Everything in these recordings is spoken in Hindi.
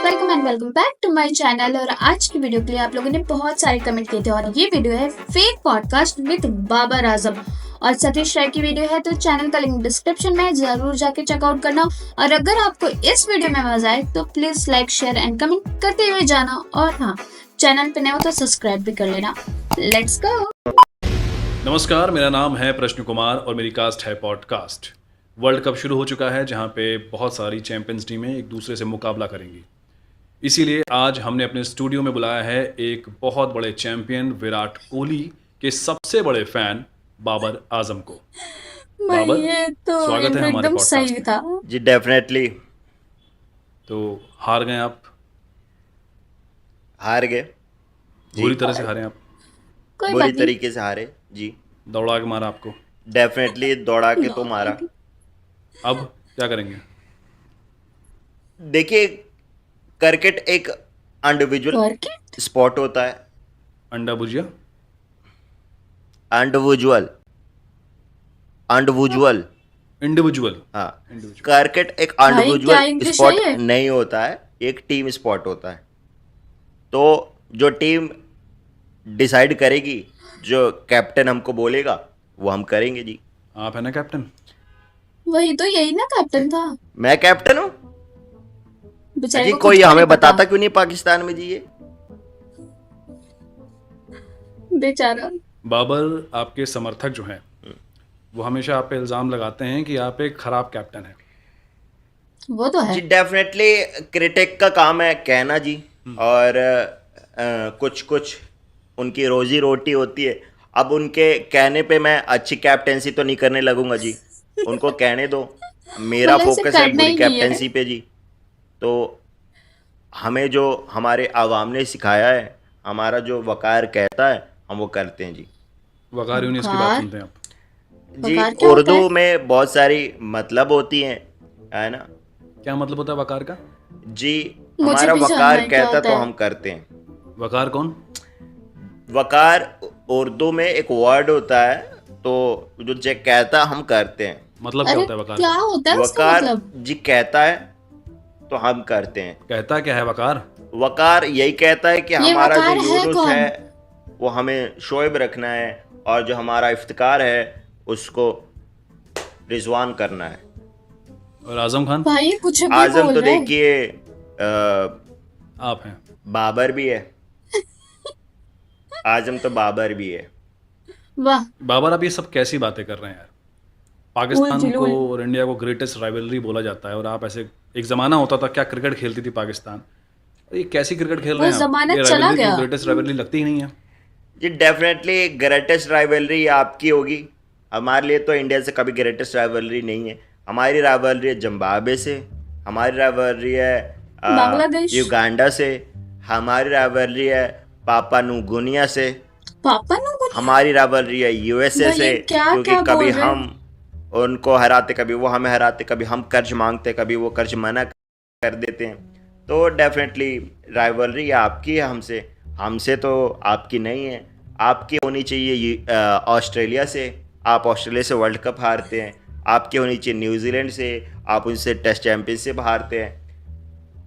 Welcome and welcome back to my channel. और आज की वीडियो के लिए आप लोगों ने बहुत सारे कमेंट किए थे और ये वीडियो है fake podcast with Babar Azam और सतीश राय की वीडियो है, तो चैनल का लिंक डिस्क्रिप्शन में है, जरूर जाके चेकआउट करना। और अगर आपको इस वीडियो में मजा आए तो please like share and comment करते हुए जाना। और हाँ, चैनल पे नए हो तो सब्सक्राइब भी कर लेना। Let's go. नमस्कार, मेरा नाम है प्रश्न कुमार और मेरी कास्ट है पॉडकास्ट। वर्ल्ड कप शुरू हो चुका है जहां पे बहुत सारी चैंपियंस टीमें एक दूसरे से मुकाबला करेंगी। इसीलिए आज हमने अपने स्टूडियो में बुलाया है एक बहुत बड़े चैंपियन विराट कोहली के सबसे बड़े फैन बाबर आजम को। बाबर, ये तो स्वागत है हमारे एकदम सही पॉडकास्ट था। में। जी डेफिनेटली। तो हार गए आप, हार गए जी, बुरी तरह से हारे आप, कोई बुरी बात नहीं। तरीके से हारे जी। दौड़ा के मारा आपको। डेफिनेटली दौड़ा के तो मारा। अब क्या करेंगे? देखिए, क्रिकेट एक इंडिविजुअल क्रिकेट स्पोर्ट होता है। अंडा भुजिया, इंडिविजुअल इंडिविजुअल इंडिविजुअल। हाँ, इंडिविजुअल क्रिकेट एक क्या इंडिविजुअल इंग्लिश है स्पोर्ट ये? नहीं होता है, एक टीम स्पोर्ट होता है। तो जो टीम डिसाइड करेगी, जो कैप्टन हमको बोलेगा वो हम करेंगे जी। आप है ना कैप्टन? वही तो, यही ना कैप्टन था। मैं कैप्टन हूँ बेचारे जी। को कोई खुद को हमें नहीं पता। बताता क्यों नहीं पाकिस्तान में जी ये? बेचारा। बाबर, आपके समर्थक जो हैं वो हमेशा आप पे इल्ज़ाम लगाते हैं कि आप एक खराब कैप्टन हैं। वो तो है। जी डेफिनेटली क्रिटिक का काम है कहना जी। और कुछ कुछ उनकी रोजी रोटी होती है। अब उनके कहने पे मैं अच्छी कैप्टेंसी तो नहीं करने लगूंगा जी, उनको कहने दो। मेरा मतलब ऐसे फोकस है करना बुरी ही नहीं है। कैप्टेंसी पे जी। तो हमें जो हमारे आवाम ने सिखाया है, हमारा जो वकार कहता है, हम वो करते हैं जी। वकार यूनिस की बात वकार? सुनते हैं आप? जी, वकार क्या होता उर्दू है? में बहुत सारी मतलब होती हैं, है ना क्या मतलब होता है वकार का? जी। मुझे हमारा भी जानना वकार है क्या कहता होता तो है। हम करते हैं। वकार कौन? वकार उर्दू में एक वर्ड होता है, तो जो चेक कहता हम करते हैं। मतलब क्या अरे होता है वकार क्या का? होता है उसका वकार मतलब? जी कहता है तो हम करते हैं। कहता क्या है वकार? वकार यही कहता है कि ये हमारा जो वकार है यूनुस कौन? है वो हमें शोएब रखना है, और जो हमारा इफ्तिकार है उसको रिजवान करना है। और आजम खान? भाई कुछ भी आजम बोल तो रहे हैं। देखिए आप हैं। बाबर भी है। आजम तो बाबर भी है। वाह। बाबर, आप ये सब कैसी बातें कर रहे हैं यार? पाकिस्तान उल को जुलूल। और इंडिया को ग्रेटेस्ट राइवलरी बोला जाता है और आप ऐसे, एक ज़माना होता था क्या क्रिकेट खेलती थी पाकिस्तान, और ये कैसी क्रिकेट खेल वो रहे हैं आप? जमाना ये चला राइवलरी तो गया। ग्रेटेस्ट राइवलरी लगती ही नहीं है। जी डेफिनेटली ग्रेटेस्ट राइवलरी आपकी होगी। हमारे लिए तो इंडिया से कभी ग्रेटेस्ट राइवलरी नहीं है। हमारी राइवलरी है जिम्बाब्वे से, हमारी राइवलरी है बांग्लादेश। युगांडा से, हमारी राइवलरी है पापा न्यूगिनिया से, पापा नु हमारी राइवलरी है यूएसए भाई से। ये क्या क्योंकि क्या कभी बोल रहे हैं? हम उनको हराते, कभी वो हमें हराते, कभी हम कर्ज मांगते, कभी वो कर्ज मना कर देते हैं। तो डेफिनेटली राइवलरी आपकी है हमसे, हमसे तो आपकी नहीं है। आपकी होनी चाहिए ऑस्ट्रेलिया से, आप ऑस्ट्रेलिया से वर्ल्ड कप हारते हैं। आपकी होनी चाहिए न्यूजीलैंड से, आप उनसे टेस्ट चैंपियनशिप हारते हैं।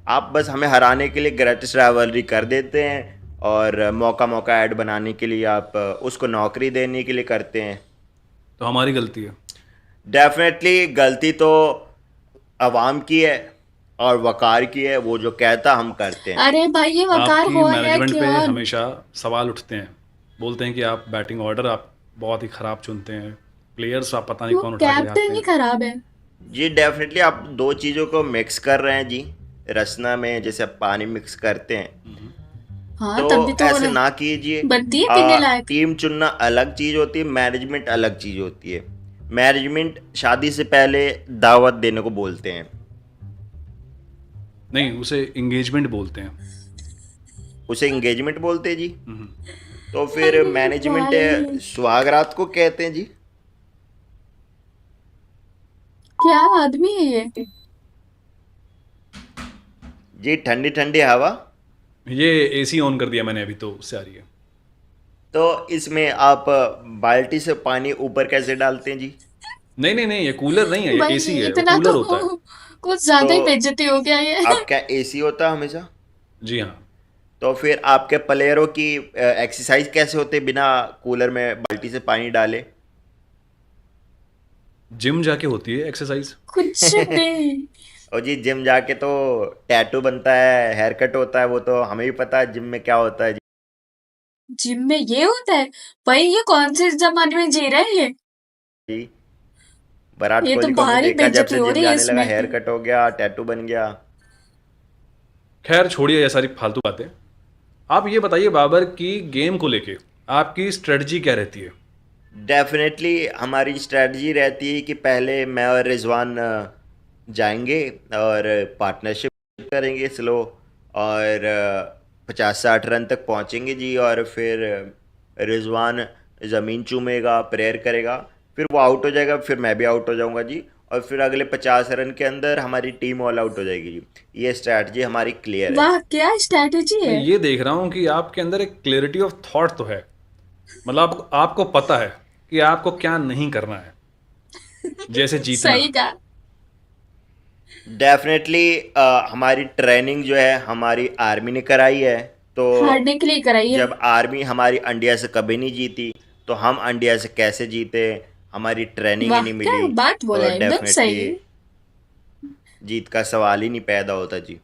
आप बस हमें हराने के लिए ग्रेटेस्ट राइवलरी कर देते हैं, और मौका मौका ऐड बनाने के लिए आप उसको नौकरी देने के लिए करते हैं। तो हमारी गलती है। डेफिनेटली गलती तो अवाम की है और वकार की है, वो जो कहता हम करते हैं। अरे भाई ये वकार आपकी हो है मैनेजमेंट पे क्यों? हमेशा सवाल उठते हैं, बोलते हैं कि आप बैटिंग ऑर्डर आप बहुत ही ख़राब चुनते हैं, प्लेयर्स आप पता नहीं वो कौन उठा के लाते कैप्टन ही हैं। खराब है। जी डेफिनेटली आप दो चीज़ों को मिक्स कर रहे हैं जी। रसना में जैसे आप पानी मिक्स करते हैं, हाँ तब भी तो तो ऐसे ना कीजिए। बनती है पीने लायक। टीम चुनना अलग चीज़ होती है, मैनेजमेंट अलग चीज़ होती है। मैनेजमेंट शादी से पहले दावत देने को बोलते हैं। नहीं, उसे इंगेजमेंट बोलते हैं। उसे इंगेजमेंट बोलते हैं जी। हम्म। तो फिर अरे मैनेजमेंट भाई सुहागरात को कहते हैं जी। क्या आदमी है ये? जी ठंडी ठंडी हवा। ये एसी ऑन कर दिया मैंने अभी, तो उससे आ रही है। तो इसमें आप बाल्टी से पानी ऊपर कैसे डालते हैं जी? नहीं नहीं नहीं, ये कूलर नहीं है, ये भाई एसी है, इतना कूलर तो होता है। कुछ ज्यादा ही तो बेइज्जती हो गया ये। आपका एसी होता है हमेशा? जी हाँ। तो फिर आपके प्लेयरों की एक्सरसाइज कैसे होते बिना कूलर में बाल्टी से पानी डाले? जिम जाके होती है एक्सरसाइज। कुछ नहीं। और जी जिम जाके तो टैटू बनता है, हेयर कट होता है, वो तो हमें भी पता है जिम में क्या होता है जिम में ये होता है? भाई ये कौन से जमाने में जी रहे हैं ये? जी। विराट ये तो कोहली को हमने भारी देखा जब बेइज्जती से हो जिम रही है जाने लगा, इसमें। हेयर कट हो गया, टैटू बन गया। खैर छोड़िए ये सारी फालतू बातें। आप ये बताइए बाबर की गेम को लेके आपकी स्ट्रेटजी क्या रहती है? डेफिनेटली हमारी स्ट्रेटजी रहती है कि पहले मैं और रिजवान जाएंगे और पार्टनरशिप करेंगे स्लो, और 50-60 रन तक पहुंचेंगे जी, और फिर रिजवान ज़मीन चूमेगा, प्रेयर करेगा, फिर वो आउट हो जाएगा, फिर मैं भी आउट हो जाऊंगा जी, और फिर अगले 50 रन के अंदर हमारी टीम ऑल आउट हो जाएगी जी। ये स्ट्रेटजी हमारी क्लियर है। वाह क्या स्ट्रैटेजी मैं है। ये देख रहा हूँ कि आपके अंदर एक क्लैरिटी ऑफ थॉट तो है। मतलब आपको पता है कि आपको क्या नहीं करना है, जैसे जीतना। सही कहा। डेफिनेटली हमारी ट्रेनिंग जो है हमारी आर्मी ने कराई है, तो हारने के लिए कराइए। जब आर्मी हमारी इंडिया से कभी नहीं जीती तो हम इंडिया से कैसे जीते? हमारी ट्रेनिंग ही वाह नहीं क्या मिली, बात बोला, तो एकदम सही। डेफिनेटली जीत का सवाल ही नहीं पैदा होता जी।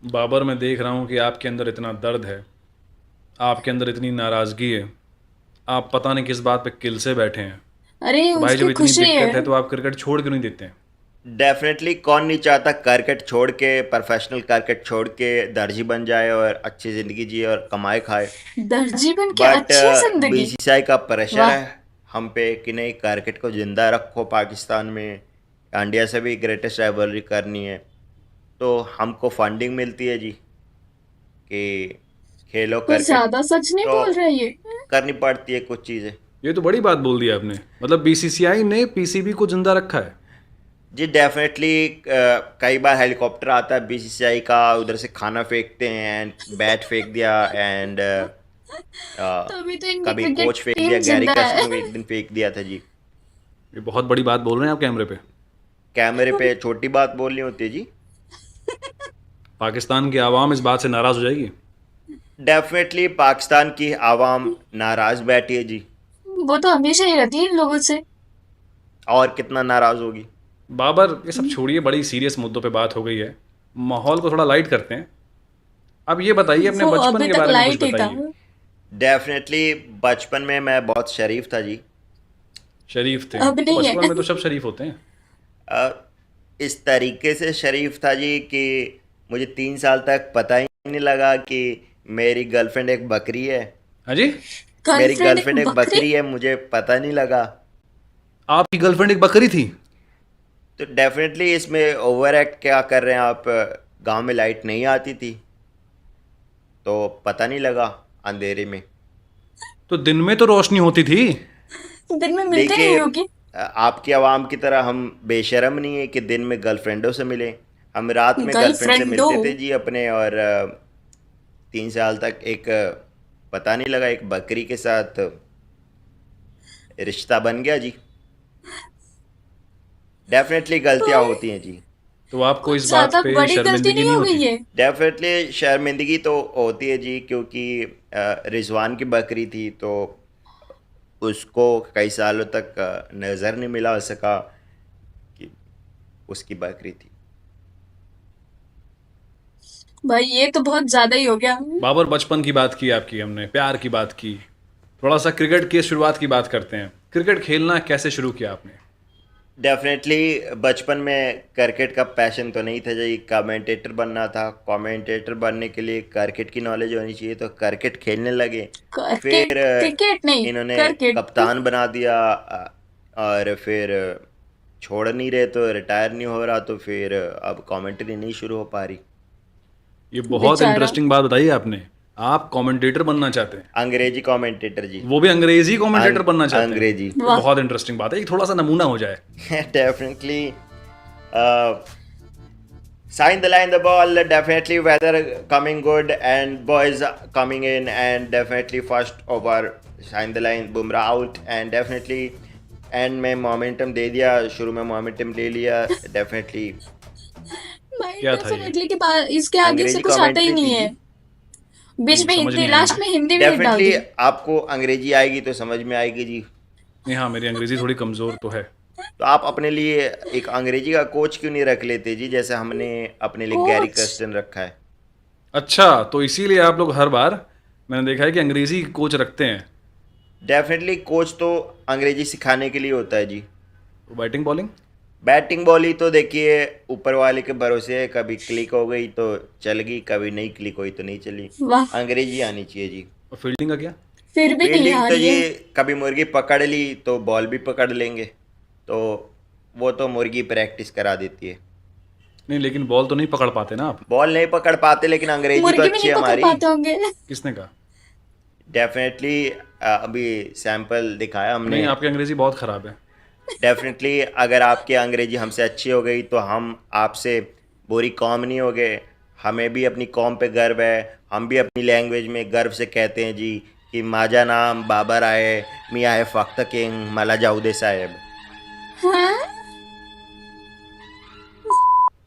बाबर मैं देख रहा हूँ कि आपके अंदर इतना दर्द है, आपके अंदर इतनी नाराज़गी है, आप पता नहीं किस बात पे किल से बैठे हैं। अरे तो भाई जब उसकी इतनी खुशी दिक्कत है। है तो आप क्रिकेट छोड़ क्यों नहीं देते हैं? डेफिनेटली कौन नहीं चाहता क्रिकेट छोड़ के, प्रोफेशनल क्रिकेट छोड़ के दर्जी बन जाए और अच्छी ज़िंदगी जिए और कमाए खाए। दर्जी बन के बट अच्छी जिंदगी। बीसीसीआई का प्रेशर वाह। है हम पे कि नहीं, क्रिकेट को ज़िंदा रखो, पाकिस्तान में इंडिया से भी ग्रेटेस्ट राइवलरी करनी है, तो हमको फंडिंग मिलती है जी कि खेलो कुछ क्रिकेट, ज्यादा सच नहीं तो बोल रहे ये। करनी पड़ती है कुछ चीज़ें ये तो बड़ी बात बोल दी आपने। मतलब बीसीसीआई ने पीसीबी को जिंदा रखा है। जी। डेफिनेटली कई बार हेलीकॉप्टर आता है बीसीसीआई का, उधर से खाना फेंकते हैं एंड बैट फेंक दिया, एंड तभी तो इनकी कभी क्रिकेट कोच फेंक टीम दिया, गैरी जिंदा कैसिंग है। को एक दिन फेंक दिया था जी। ये बहुत बड़ी बात बोल रहे हैं आप कैमरे पे। कैमरे पे छोटी बात बोलनी होती है जी। पाकिस्तान की आवाम इस बात से नाराज़ हो जाएगी। डेफिनेटली पाकिस्तान की आवाम नाराज बैठी है जी, वो तो हमेशा ही रहती है इन लोगों से। और कितना नाराज होगी। बाबर ये सब छोड़िए, बड़ी सीरियस मुद्दों पे बात हो गई है, माहौल को थोड़ा लाइट करते हैं। अब ये बताइए अपने वो बचपन अभी के तक बारे में कुछ लाइट ही था। बताइए। डेफिनेटली बचपन में मैं बहुत शरीफ था जी। शरीफ थे अब तो नहीं बचपन है। में तो सब शरीफ होते हैं। इस तरीके से शरीफ था जी कि मुझे 3 साल तक पता ही नहीं लगा कि मेरी गर्लफ्रेंड एक बकरी है। हाँ जी। मेरी गर्लफ्रेंड एक गर्लफ्रेंड एक बकरी। बकरी है, मुझे पता नहीं लगा। आपकी गर्लफ्रेंड एक बकरी थी? तो डेफिनेटली इसमें ओवर एक्ट क्या कर रहे हैं आप? गांव में लाइट नहीं आती थी तो पता नहीं लगा अंधेरे में। तो दिन में तो रोशनी होती थी। दिन में मिलते देखिए नहीं होगी। आपकी आवाम की तरह हम बेशरम नहीं है कि दिन में गर्लफ्रेंडों से मिले। हम रात में गर्लफ्रेंड से गर्लफ्रेंडो। मिलते थे जी अपने, और 3 साल तक एक पता नहीं लगा एक बकरी के साथ रिश्ता बन गया जी। डेफिनेटली गलतियां होती हैं जी। तो आपको कुछ इस बात ज्यादा पे बड़ी गलती शर्मिंदगी नहीं नहीं हो गई होती? है। डेफिनेटली शर्मिंदगी तो होती है जी, क्योंकि रिजवान की बकरी थी तो उसको कई सालों तक नज़र नहीं मिला सका कि उसकी बकरी थी। भाई ये तो बहुत ज्यादा ही हो गया। बाबर बचपन की बात की आपकी, हमने प्यार की बात की, थोड़ा सा क्रिकेट की शुरुआत की बात करते हैं। क्रिकेट खेलना कैसे शुरू किया आपने? डेफिनेटली बचपन में क्रिकेट का पैशन तो नहीं था जी, कमेंटेटर बनना था। कमेंटेटर बनने के लिए क्रिकेट की नॉलेज होनी चाहिए, तो क्रिकेट खेलने लगे। क्रिकेट फिर क्रिकेट नहीं इन्होंने क्रिकेट। कप्तान बना दिया, और फिर छोड़ नहीं रहे तो रिटायर नहीं हो रहा, तो फिर अब कमेंट्री नहीं शुरू हो पा रही। ये बहुत बेचारा। इंटरेस्टिंग बात बताई आपने। आप कमेंटेटर बनना चाहते हैं, अंग्रेजी कमेंटेटर जी। वो भी अंग्रेजी कमेंटेटर बनना चाहते हैं? अंग्रेजी। ये बहुत इंटरेस्टिंग बात है, एक थोड़ा सा नमूना हो जाए। Definitely, sign the line, the ball. Definitely, weather coming good and boys coming in, and definitely first over, sign the line, Bumrah out, and definitely and में मोमेंटम दे दिया, शुरू में मोमेंटम ले लिया। डेफिनेटली भाई क्या था ये? डेफिनेटली के बाद इसके आगे से अंग्रेजी कुछ आता ही कमेंट्री थी नहीं जी। है। बीच में समझ हिंदी, नहीं आई लास्ट मुझे। में हिंदी भी डाल डेफिनेटली दी। आपको अंग्रेजी आएगी तो समझ में आएगी जी। नहीं, हाँ, मेरी अंग्रेजी थोड़ी कमज़ोर तो है। तो आप अपने लिए एक अंग्रेजी का कोच क्यों नहीं रख लेते जी, जैसे हमने अपने लिए गैरी कोच? कर्स्टन रखा है। अच्छा, तो इसीलिए आप लोग हर बार मैंने देखा है कि अंग्रेजी कोच रखते हैं। डेफिनेटली कोच तो अंग्रेजी सिखाने के लिए होता है जी। तो बैटिंग बॉलिंग? बैटिंग बॉलिंग तो देखिए ऊपर वाले के भरोसे है, कभी क्लिक हो गई तो चल गई, कभी नहीं क्लिक हुई तो नहीं चली। वाह, अंग्रेजी आनी चाहिए जी। और फील्डिंग का क्या? फिर भी नहीं फील्डिंग आ तो रही जी है। कभी मुर्गी पकड़ ली तो बॉल भी पकड़ लेंगे, तो वो तो मुर्गी प्रैक्टिस करा देती है। नहीं, लेकिन बॉल तो नहीं पकड़ पाते ना आप। बॉल नहीं पकड़ पाते लेकिन अंग्रेजी तो मुर्गी भी अच्छी नहीं है पकड़ हमारी। पाते होंगे। किसने कहा? डेफिनेटली अभी सैंपल दिखाया नहीं, हमने। आपकी अंग्रेजी बहुत ख़राब है। डेफिनेटली अगर आपकी अंग्रेजी हमसे अच्छी हो गई तो हम आपसे बुरी कौम नहीं हो गए। हमें भी अपनी कौम पे गर्व है। हम भी अपनी लैंग्वेज में गर्व से कहते हैं जी कि माजा नाम बाबर आए, मियाँ है फ़ख्त किंग मला जाऊदे साहेब। हाँ,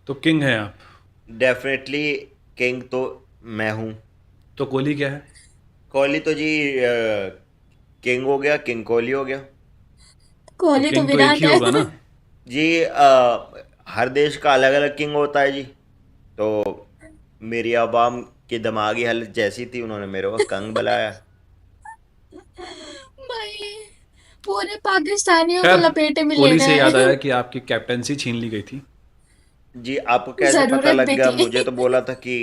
तो किंग हैं आप। डेफिनेटली किंग तो मैं हूँ। तो कोहली क्या है? कोहली तो जी किंग हो गया, किंग कोहली हो गया तो कोहली तो किंग तो एक विराट ही होगा है। ना। जी। हर देश का अलग अलग किंग होता है जी। तो मेरी आवाम की दिमागी हालत जैसी थी, उन्होंने मेरे को कंग बुलाया। भाई पूरे पाकिस्तानियों को खैर, लपेटे में ले कोहली से रहे याद आया हैं। कि आपकी कैप्टेंसी छीन ली गई थी। जी आपको कैसे पता जरूरत लग भी गया? थी। मुझे तो बोला था कि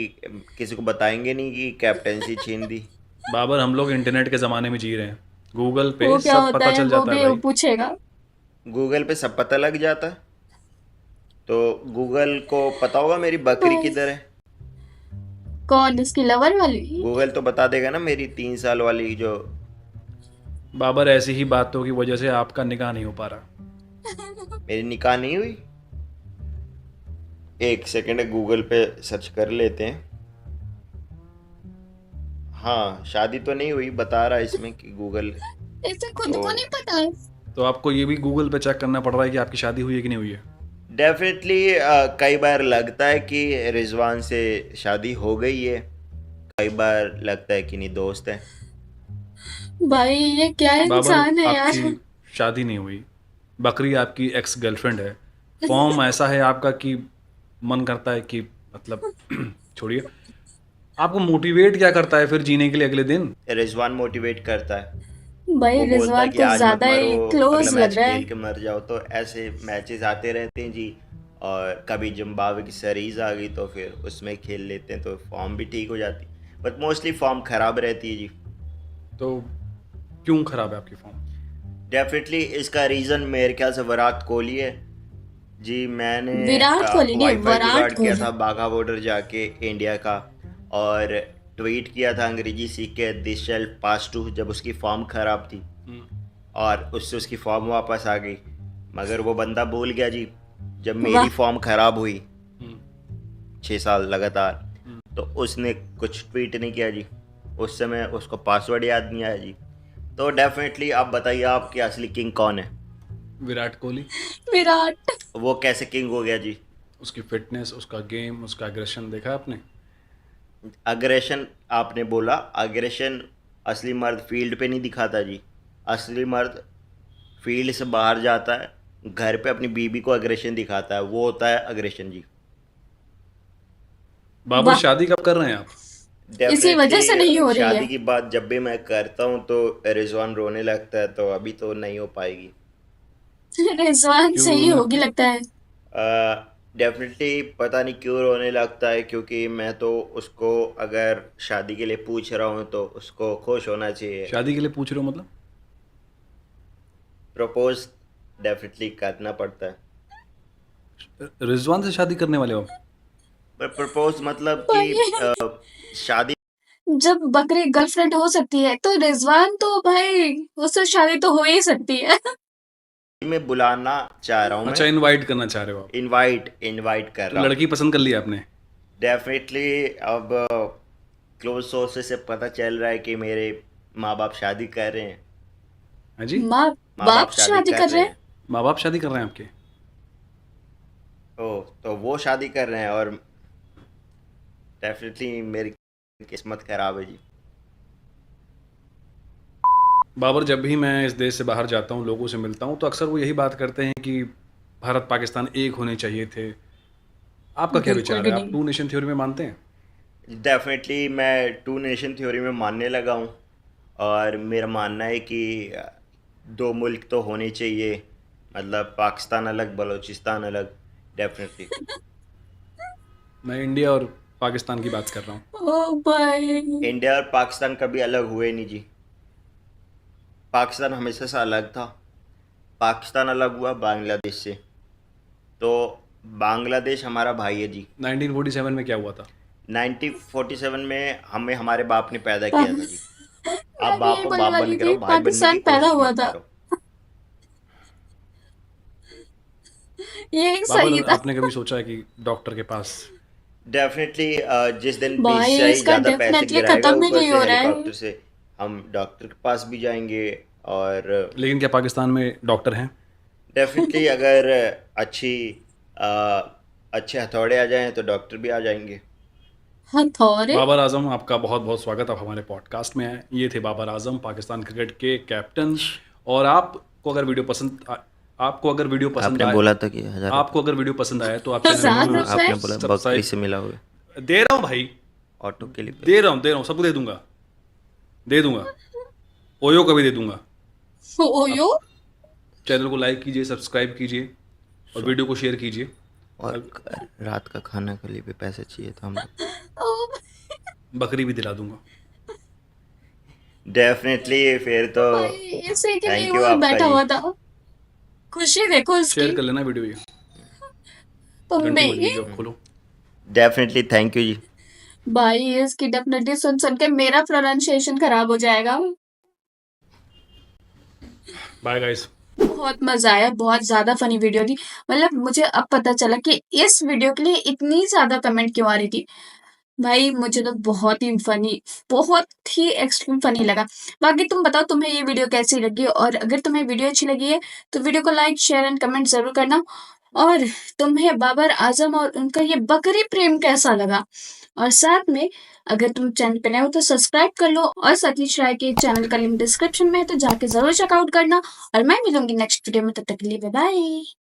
किसी को बताएंगे नहीं कि कैप्टेंसी छीन दी। बाबर, हम लोग इंटरनेट के ज़माने में जी रहे हैं। गूगल पे वो क्या सब होता पता है चल वो जाता है भी भाई। पूछेगा। गूगल पे सब पता लग जाता है। तो गूगल को पता होगा मेरी बकरी भाई किधर है। कौन, इसकी लवर वाली? गूगल तो बता देगा ना मेरी 3 साल वाली जो। बाबर, ऐसी ही बातों की वजह से आपका निकाह नहीं हो पा रहा। मेरी निकाह नहीं हुई। एक सेकंड गूगल पे सर्च कर लेते हैं। हाँ शादी तो नहीं हुई बता रहा है इसमें कि गूगल। इसे खुद तो को नहीं पता। तो आपको ये भी गूगल पे चेक करना पड़ रहा है कि आपकी शादी हुई है कि नहीं हुई है। डेफिनेटली कई बार लगता है कि रिजवान से शादी हो गई है, कई बार लगता है कि नहीं दोस्त है। भाई ये क्या बाबर, इंसान है यार। आपकी शादी नहीं हुई। बकरी आपकी एक्स गर्लफ्रेंड है। फॉर्म ऐसा है आपका कि मन करता है कि मतलब छोड़िए। आपको मोटिवेट क्या करता है फिर जीने के लिए अगले दिन? रिजवान मोटिवेट करता है। भाई वो बोलता है रिजवान कि तो आज मत ज्यादा मरो, ही अगला क्लोज मैच लग रहा खेल है। के मर जाओ। तो ऐसे मैचेस आते रहते हैं जी। और कभी जिम्बाब्वे की सीरीज आ गई तो फिर उसमें खेल लेते हैं तो फॉर्म भी ठीक हो जाती। बट मोस्टली फॉर्म ख़राब रहती है जी। तो क्यों खराब है आपकी फॉर्म? डेफिनेटली इसका रीज़न मेरे ख्याल से विराट कोहली है जी। मैंने विराट कोहली नहीं, वाईफाई विराट जुगाड़ किया कोहली। था बाघा बॉर्डर जाके इंडिया का, और ट्वीट किया था अंग्रेजी सीख के दिस शैल पास टू, जब उसकी फॉर्म ख़राब थी और उससे उसकी फॉर्म वापस आ गई। मगर वो बंदा भूल गया जी जब मेरी वाह, फॉर्म ख़राब हुई हम्म। 6 साल लगातार, तो उसने कुछ ट्वीट नहीं किया जी। उस समय उसको पासवर्ड याद नहीं आया जी। तो डेफिनेटली आप बताइए आपके असली किंग कौन है? विराट कोहली। विराट। वो कैसे किंग हो गया जी? उसकी फिटनेस, उसका गेम, उसका एग्रेशन देखा आपने? अग्रेशन आपने बोला, अग्रेशन असली मर्द फील्ड पे नहीं दिखाता जी। असली मर्द फील्ड से बाहर जाता है, घर पे अपनी बीबी को अग्रेशन दिखाता है, वो होता है अग्रेशन जी। बाबर, वाह, शादी कब कर रहे हैं आप? इसी वजह से नहीं हो डेफिनेटली रही शादी है। की बात जब भी मैं करता हूँ तो रिजवान रोने लगता है, तो अभी तो नहीं हो पाएगी। रिजवान क्यों से ही रोने होगी लगता है? लगता है। डेफिनेटली पता नहीं क्यों रोने लगता है, क्योंकि मैं तो उसको अगर शादी के लिए पूछ रहा हूँ तो उसको खुश होना चाहिए। शादी के लिए पूछ रहे हो मतलब? प्रपोज डेफिनेटली करना पड़ता है। रिजवान से शादी करने वाले हो आप? पर प्रपोज मतलब कि भाई शादी जब बकरी गर्लफ्रेंड हो सकती है तो रिजवान तो भाई उससे शादी तो हो ही सकती है। में बुलाना चाह रहा हूँ अच्छा, मैं। इनवाइट करना चाह रहे हो आप? इनवाइट कर तो रहा हूँ। लड़की पसंद कर ली आपने? डेफिनेटली अब क्लोज सोर्सेस से पता चल रहा है कि मेरे माँ बाप शादी कर रहे हैं। हाँ जी? माँ माँ बाप बाप शादी शादी कर कर रहे रहे हैं? हैं। माँ बाप शादी कर रहे हैं आपके? तो वो शादी कर रहे हैं और डेफिनेटली मेरी किस्मत खराब है जी। बाबर, जब भी मैं इस देश से बाहर जाता हूँ, लोगों से मिलता हूँ, तो अक्सर वो यही बात करते हैं कि भारत पाकिस्तान एक होने चाहिए थे। आपका क्या बिल्कुल विचार भी है? आप नहीं। टू नेशन थ्योरी में मानते हैं? डेफिनेटली मैं टू नेशन थ्योरी में मानने लगा हूँ और मेरा मानना है कि दो मुल्क तो होने चाहिए, मतलब पाकिस्तान अलग बलूचिस्तान अलग। डेफिनेटली मैं इंडिया और पाकिस्तान की बात कर रहा हूँ। ओ भाई। इंडिया और पाकिस्तान कभी अलग हुए नहीं जी। पाकिस्तान हमेशा से अलग था। पाकिस्तान अलग हुआ बांग्लादेश से, तो बांग्लादेश हमारा भाई है जी। 1947 में क्या हुआ था? 1947 में हमें हमारे बाप ने पैदा पा- किया था जी। आप मैं भी बाप यही को बोलने बाप बन वाली के थी, रहो, भाई बनने की पाकिस्तान पैदा कोशिश हुआ मत था। करो। ये बाबर, सही था। आपने कभी सोचा है कि डॉक्टर के पास? डेफिनेटली जिस दिन भाई बीसीसीआई इसका ज़्यादा पैसे डेफिनेटली गिराएगा खत्म ही ऊपर नहीं से हो रहा है। हेलीकॉप्टर से, हम डॉक्टर के पास भी जाएंगे। और लेकिन क्या पाकिस्तान में डॉक्टर हैं? डेफिनेटली अगर अच्छी अ, अच्छे हथौड़े आ जाएं तो डॉक्टर भी आ जाएंगे। हथौरे। बाबर आजम, आपका बहुत बहुत स्वागत। आप हमारे पॉडकास्ट में आए। ये थे बाबर आजम, पाकिस्तान क्रिकेट के कैप्टन। और आपको अगर वीडियो पसंद आपने आए, बोला था कि 1000 रुपये। आपको अगर वीडियो पसंद आए तो आप चैनल को 1000 रुपए। आपने बोला बकरी सब्सक्राइब। से मिलाओगे दे रहा हूँ भाई, ऑटो के लिए। दे रहा हूँ, सबको दे दूंगा। ओयो का भी दे दूंगा। ओयो। आप चैनल को लाइक कीजिए, सब्सक्राइब कीजिए और वीडियो को शेयर कीजिए। और अब रात का खाना के लिए भी पैसे चाहिए था हम लोग। ओ, बकरी भी दिला दूंगा। डेफिनेटली फिर तो भाई इसी के लिए थैंक यू वो आपका बैठा जी। हुआ था। खुशी देखो शेयर उसकी। कर लेना वीडियो ये। तुम घंटी बज गई, भी। जो खोलो। डेफिनेटली थैंक यू जी। भाई इसकी डेफिनेटली सुन सुन के मेरा प्रोनाउंसिएशन खराब हो जाएगा। Bye guys. बहुत मजा आया, बहुत ज्यादा फनी वीडियो थी। मतलब मुझे अब पता चला कि इस वीडियो के लिए इतनी ज्यादा कमेंट क्यों आ रही थी। भाई मुझे तो बहुत ही फनी, बहुत ही एक्सट्रीम फनी लगा। बाकी तुम बताओ तुम्हें ये वीडियो कैसी लगी, और अगर तुम्हें वीडियो अच्छी लगी है तो वीडियो को लाइक शेयर एंड कमेंट जरूर करना। और तुम्हें बाबर आजम और उनका ये बकरी प्रेम कैसा लगा, और साथ में अगर तुम चैनल पे नए हो तो सब्सक्राइब कर लो, और सतीश राय के चैनल का लिंक डिस्क्रिप्शन में है तो जाके जरूर चेकआउट करना। और मैं मिलूंगी नेक्स्ट वीडियो में, तब तक के लिए बाय बाय।